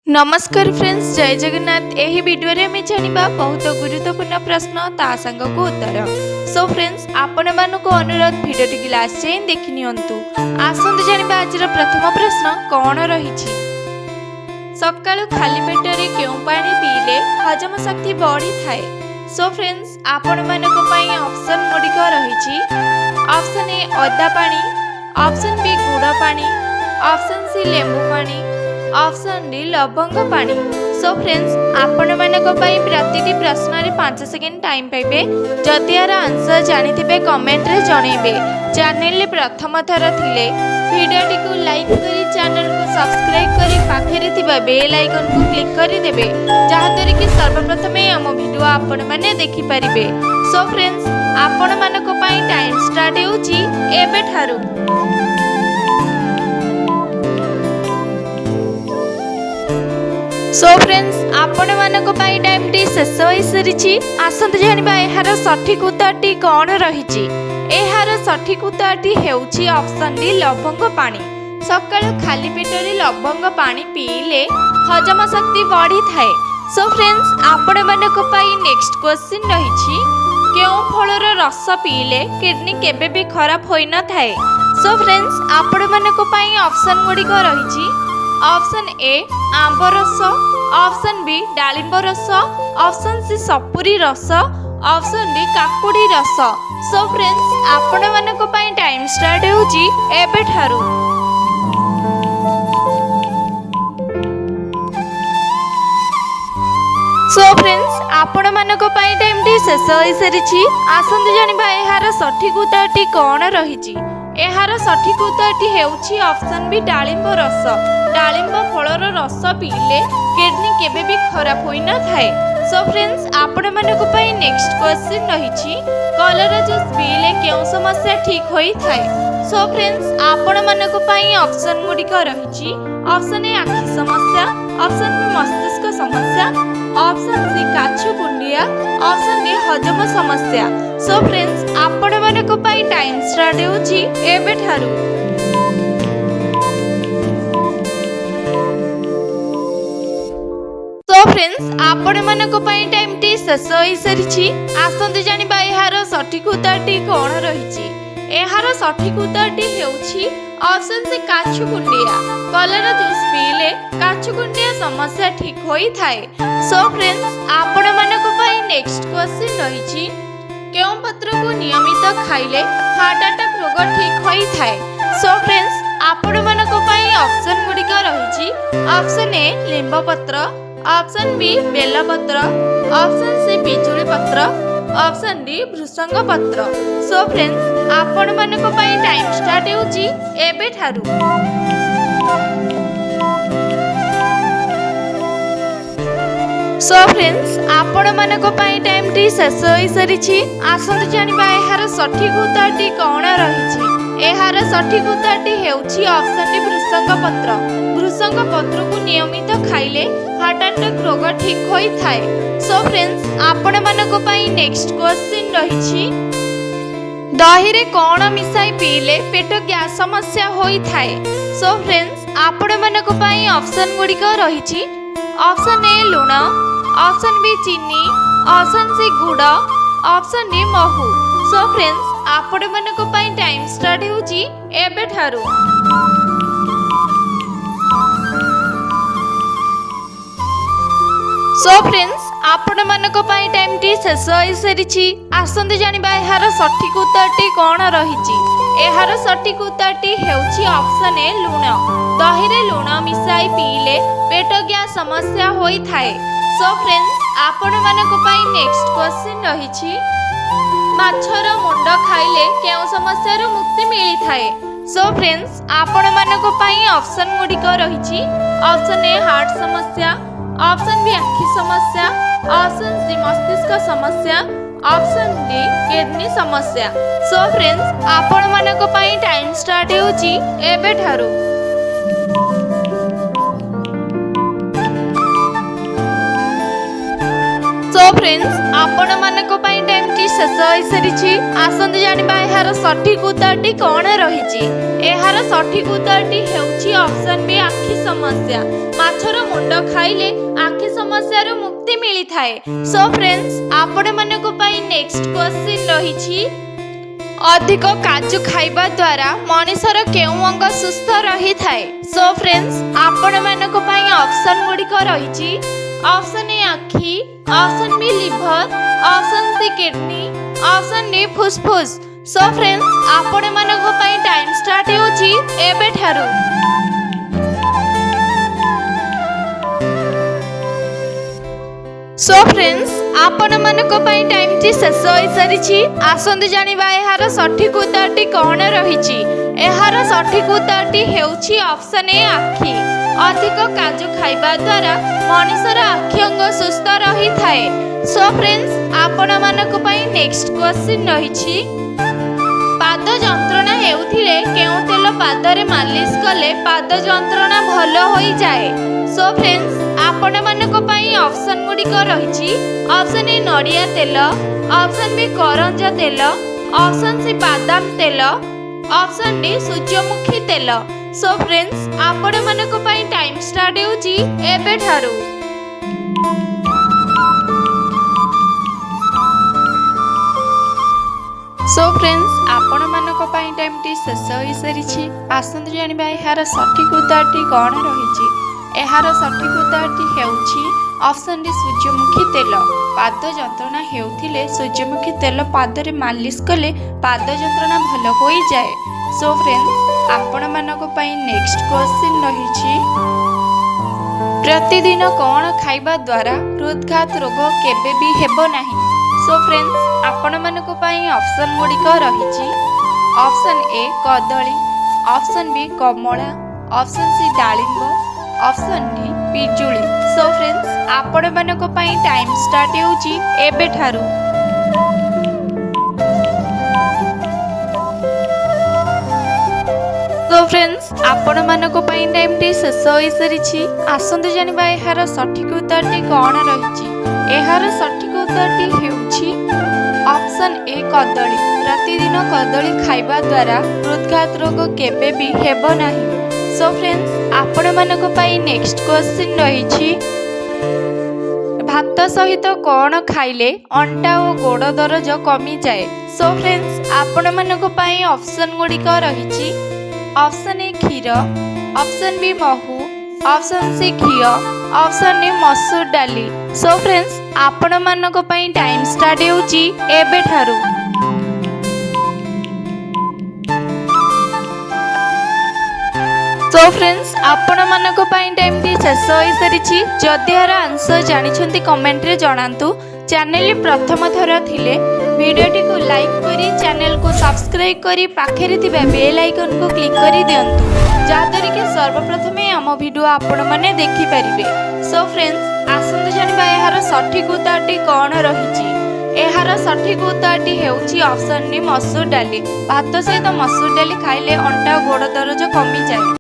नमस्कार फ्रेंड्स, जय जगन्नाथ। यही वीडियो रे हमें जानिबा बहुत गुरुत्वपूर्ण प्रश्न ता संग को उत्तर। सो फ्रेंड्स, आपण मानको अनुरोध वीडियो टी लास्ट जाए देखि नियंतु। आसंतु जानिबा आज प्रथम प्रश्न कौन रहिछि। सकाळु खाली पेट रे केउ पानी पीले हजम शक्ति बढ़ी थाए। सो फ्रेंड्स, आपण मानको पई ऑप्शन गुडिक रहिछि। ऑप्शन ए अदा पानी, ऑप्शन बी गुड़ पानी, ऑप्शन सी लेंबू पानी, ऑप्शन डी लवंग पानी। सो फ्रेंड्स, आपण मानको पई प्रतिटी प्रश्न रे 5 सेकंड टाइम पाइबे। जदि यार आंसर जानिथिबे कमेंट रे जणेबे। चैनल रे प्रथम थर थिले वीडियो टी को लाइक करी चैनल को सब्सक्राइब करी पाखरे थिबा बेल आइकन को क्लिक करी देबे, जहा तरे कि सर्वप्रथम हम वीडियो आपण माने देखि परिबे। सो फ्रेंड्स, आपण मानको पई टाइम स्टार्ट होउची एबे ठारू। सो फ्रेंड्स, आपण मानको पई टाइम टी शेष होई सरिछि। आसंतु जानिबा एहार सठिक उत्तरटी कोन रहिछि। एहार सठिक उत्तरटी हेउछि ऑप्शन डी लवंग पानी। सकाळु खाली पेट रे लवंग पानी पीले हजम शक्ति बढ़ी थाए। सो फ्रेंड्स, आपण मानको पई नेक्स्ट क्वेश्चन रहिछि। केउ फळर रस पीले किडनी केबे भी खराब होई न थाए। सो फ्रेंड्स, आपण मानको पई ऑप्शन गुडिक रहिछि। ऑप्शन ए आंब रस, ऑप्शन बी डालिंब रस, ऑप्शन सी सपुरी रस, ऑप्शन डी काकुड़ी रस। सो फ्रेंड्स, आपण मानको पई टाइम स्टार्ट होउची एबे ठारू। सो फ्रेंड्स, आपण मानको पई टाइम टी शेष होई सरिछि। आसंतु जानिबा एहार सठिक उत्तरटी कोन रहिछि। एहार सठिक उत्तरटी हेउछि ऑप्शन बी डालिंब रस। डालिंब फलर रस पीले किडनी केबे भी खराब होई न थाए। सो फ्रेंड्स, आपण मानको पई नेक्स्ट क्वेश्चन रहिछि। कलरा जूस पीले केउ समस्या ठीक होई थाए। सो फ्रेंड्स, आपण मानको पई ऑप्शन गुडिक रहिछि। ऑप्शन ए आखि समस्या, ऑप्शन बी मस्तिष्क समस्या, ऑप्शन सी काछु कुंडिया, ऑप्शन डी हजम समस्या। सो फ्रेंड्स, आपण मानको पई टाइम स्टार्ट होउची एबे ठारू। सो फ्रेंड्स, आपण मानको पई टाइम टी शेष होई सरिछि। आसंतु जानिबा एहार सठिक उत्तरटी कोन रहिछि। एहार सठिक उत्तरटी हेउछि ऑप्शन सी काछु कुंडिया। कलरा जूस पीले काछु कुंडिया समस्या ठीक होई थाए। सो फ्रेंड्स, आपण मानको पई नेक्स्ट क्वेश्चन रहिछि। केउ पत्र को नियमित खाइले हार्ट अटैक रोग ठीक होई थाए। सो फ्रेंड्स, आपण मानको पई ऑप्शन गुडिक रहिछि। ऑप्शन ए लिंब पत्र, ऑप्शन बी बेलपत्र, ऑप्शन सी पिजुली पत्र, ऑप्शन डी भृषंग पत्र। सो फ्रेंड्स, आपण मानको पई टाइम स्टार्ट होउची एबे ठारू। सो फ्रेंड्स, आपण मानको पई टाइम टी शेष होई सरिछि। आसंतु जानिबा एहार सठिक उत्तरटी कोन रहिछि। एहार सठिक उत्तरटी हेउछि ऑप्शन डी भृषंग पत्र। भृषंग पत्र को नियमित खाइले हार्ट अटैक रोग ठीक होई थाए। सो फ्रेंड्स, आपण मानको पई नेक्स्ट क्वेश्चन रहिछि। दही रे कोन मिसाई पीले पेट गैस समस्या होई थाए। सो फ्रेंड्स, आपण मानको पई ऑप्शन गुडिक रहिछि। ऑप्शन ए लूण, ऑप्शन बी चीनी, ऑप्शन सी गुड़, ऑप्शन डी महू। सो फ्रेंड्स, आपण मानको पई टाइम स्टार्ट होउची एबे ठारू। सो फ्रेंड्स, आपण मानको पई टाइम टी शेष होई सरिछि। आसंतु जानिबा एहार सठिक उत्तरटी कोन रहिछि। एहार सठिक उत्तरटी हेउछि ऑप्शन ए लूण। दही रे लूण मिसाई पीले पेट गैस समस्या होई थाए। सो फ्रेंड्स, आपण मानको पई नेक्स्ट क्वेश्चन रहिछि। माछर मुंड खाइले केउ समस्या रो मुक्ति मिली थाए। सो फ्रेंड्स, आपण मानको पई ऑप्शन गुडिक रहिछि। ऑप्शन ए हार्ट समस्या, ऑप्शन बी आखि समस्या, ऑप्शन सी मस्तिष्क समस्या, ऑप्शन डी किडनी समस्या। सो फ्रेंड्स, आपण मानको पई टाइम स्टार्ट होउची एबे ठारू। सो फ्रेंड्स, आपण मानको पई टाइम टी शेष हो सारी आसतु जानिबा एहार सठिक उत्तरटी कौन रही। एहार सठिक उत्तरटी हेउची ऑप्शन बी आखि समस्या। माछर मुंड खाइले आखि समस्या रो मुक्ति मिली थाए। सो फ्रेंड्स आपण मानको पई नेक्स्ट क्वेश्चन रही। अधिक काजू खाइबा द्वारा मनुष्यर केउं अंग सुस्थ रही थाए। सो फ्रेंड्स आपण मानको पई ऑप्शन गुडिक रही। ऑप्शन ए आखि, option B liver, option C kidney, option D फुसफुस। सो फ्रेंड्स आपण मानको पई टाइम स्टार्ट होची एबे ठारू। सो फ्रेंड्स आपण मानको पई टाइम ची शेष होई सारी। आसंतु जानिबा एहार सठिक उत्तरटी कौन रही। एहार सठिक उत्तरटी हेउची ऑप्शन ए आखि। अधिक काजू खाइबा द्वारा मनुष्यर आखि अंग सुस्थ रही थाए। सो फ्रेंड्स आपण मानको पई नेक्स्ट क्वेश्चन रही। पाद जंत्रणा हेउथिले केउ तेल पादरे मालिश कले पाद जंत्रणा भल होई जाए। सो फ्रेंड्स आपण मानको पई ऑप्शन गुडिक रही। ऑप्शन ए नडिया तेल, ऑप्शन बी करंज तेल, ऑप्शन सी बादाम तेल, ऑप्शन डी सूर्यमुखी तेल। सो फ्रेंड्स आपण मानको पई टाइम स्टार्ट होची एबे ठारू। सो फ्रेंड्स आपण मानको पई टाइम टी शेष होई सारी। आसंतु जानिबा एहार सठिक उत्तरटी कौन रही। एहार सठिक उत्तरटी हेउची ऑप्शन डी सूर्यमुखी तेल। पाद जंत्रणा हेउथिले सूर्यमुखी तेल पादरे मालिश कले पाद जंत्रणा भल होई जाए। सो फ्रेंड्स आपण मानको पई नेक्स्ट क्वेश्चन रही। प्रतिदिन कौन खाइबा द्वारा हृदघात रोग केबे भी हेबो नाही। सो फ्रेंड्स आपण मानको पई ऑप्शन गुडिक रही। ऑप्शन ए कदली, ऑप्शन बी कमला, ऑप्शन सी डालिंब, ऑप्शन डी पिजुली। सो फ्रेंड्स आपण मानको पई टाइम स्टार्ट होची एबे ठारू। सो फ्रेंड्स आपण मानको पई टाइम टी शेष होई सारी। आसंतु जानिबा एहार सठिक उत्तरटी कौन रही। एहार सठिक उत्तरटी हेउची ऑप्शन ए कदली। प्रतिदिन कदली खाइबा द्वारा हृदघात रोग केबे भी हेबो नाही। सो फ्रेंड्स आपण मानको पई नेक्स्ट क्वेश्चन रही। भात सहित कौन खाइले अंटा और गोड़ दरज कमी जाए। सो फ्रेंड्स आपण मानको पई ऑप्शन गुडिक रही। ऑप्शन ए क्षीर, ऑप्शन बी महू, ऑप्शन सी घी, ऑप्शन डी मसूर डाली। सो फ्रेंड्स आपण मानको पई टाइम स्टार्ट होची एबे ठारू। सो फ्रेंड्स आपण मानको पई टाइम टी शेष होई सारी। जदि यार आंसर जानिछंती कमेंट रे जणांतु। चैनल प्रथम थर थिले वीडियोटी को लाइक करी चैनल को सब्सक्राइब करी पाखेरे थिबा बेल आइकन को क्लिक करी दियंतु जादरी के सर्वप्रथमे आम वीडियो आपण माने देखि परिबे। सो फ्रेंड्स आसंतु जानिबा एहार सठिक उत्तरटी कौन रही। एहार सठिक उत्तरटी हेउची ऑप्शन डी मसूर डाली। भात सहित मसूर डाली खाइले अंटा गोड़ दरज कमी जाए।